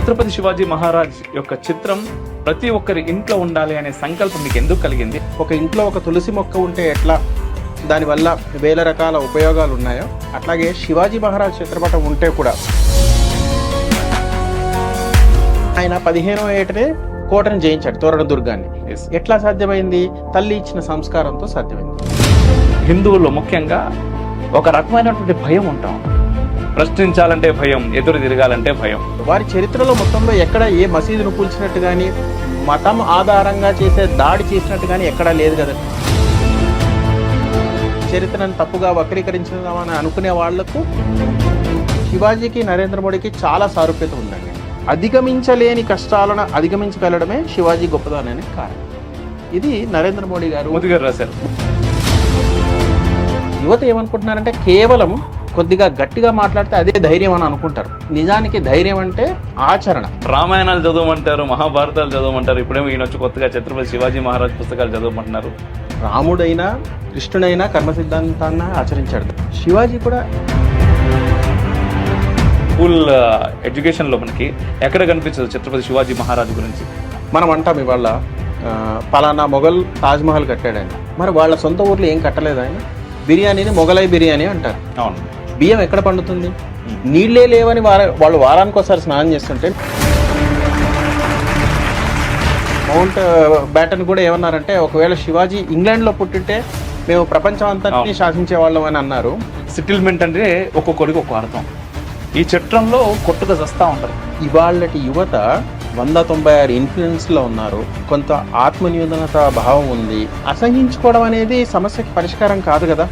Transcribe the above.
ఛత్రపతి శివాజీ మహారాజ్ యొక్క చిత్రం ప్రతి ఒక్కరి ఇంట్లో ఉండాలి అనే సంకల్పం మీకు ఎందుకు కలిగింది? ఒక ఇంట్లో ఒక తులసి మొక్క ఉంటే ఎట్లా దానివల్ల వేల రకాల ఉపయోగాలు ఉన్నాయో అట్లాగే శివాజీ మహారాజ్ చిత్రపటం ఉంటే కూడా ఆయన 15వ ఏటనే కోటను జయించాడు, తోరణ దుర్గాన్ని. ఎట్లా సాధ్యమైంది? తల్లి ఇచ్చిన సంస్కారంతో సాధ్యమైంది. హిందువుల్లో ముఖ్యంగా ఒక రకమైనటువంటి భయం ఉంటాం. ప్రశ్నించాలంటే భయం, ఎదురు తిరగాలంటే భయం. వారి చరిత్రలో మొత్తంలో ఎక్కడ ఏ మసీదును కూల్చినట్టు కానీ మతం ఆధారంగా చేసే దాడి చేసినట్టు కానీ ఎక్కడా లేదు కదా. చరిత్రను తప్పుగా వక్రీకరించుదామని అనుకునే వాళ్లకు శివాజీకి నరేంద్ర మోడీకి చాలా సారూప్యత ఉందండి. అధిగమించలేని కష్టాలను అధిగమించగలడమే శివాజీ గొప్పదనానికి కారణం. ఇది నరేంద్ర మోడీ గారు రాశారు. యువత ఏమనుకుంటున్నారంటే కేవలం కొద్దిగా గట్టిగా మాట్లాడితే అదే ధైర్యం అని అనుకుంటారు. నిజానికి ధైర్యం అంటే ఆచరణ. రామాయణాలు చదవమంటారు, మహాభారతాలు చదవమంటారు. ఇప్పుడేమో ఈయన వచ్చి కొత్తగా ఛత్రపతి శివాజీ మహారాజ్ పుస్తకాలు చదవమంటున్నారు. రాముడైనా కృష్ణుడైనా కర్మ సిద్ధాంతాన్ని ఆచరించాడు. శివాజీ కూడా స్కూల్ ఎడ్యుకేషన్లో మనకి ఎక్కడ కనిపించదు ఛత్రపతి శివాజీ మహారాజ్ గురించి. మనం అంటాం ఇవాళ పలానా మొఘల్ తాజ్మహల్ కట్టాడు ఆయన. మరి వాళ్ళ సొంత ఊర్లో ఏం కట్టలేదు ఆయన. బిర్యానీని మొఘలై బిర్యానీ అంటారు. అవును. బియ్యం ఎక్కడ పండుతుంది? నీళ్ళే లేవని వాళ్ళు వారానికి ఒకసారి స్నానం చేస్తుంటే మౌంట్ బ్యాటన్ కూడా ఏమన్నారంటే ఒకవేళ శివాజీ ఇంగ్లాండ్లో పుట్టింటే మేము ప్రపంచం అంతటినీ శాసించే వాళ్ళం అని అన్నారు. సెటిల్మెంట్ అంటే ఒక్కొక్కరికి ఒక్కొక్క అర్థం. ఈ చట్రంలో కొట్టుగా చస్తా ఉంటారు. ఇవాళటి యువత 196 ఇన్ఫ్లుయెన్స్లో ఉన్నారు. కొంత ఆత్మన్యూనత భావం ఉంది. అసహించుకోవడం అనేది సమస్యకి పరిష్కారం కాదు కదా.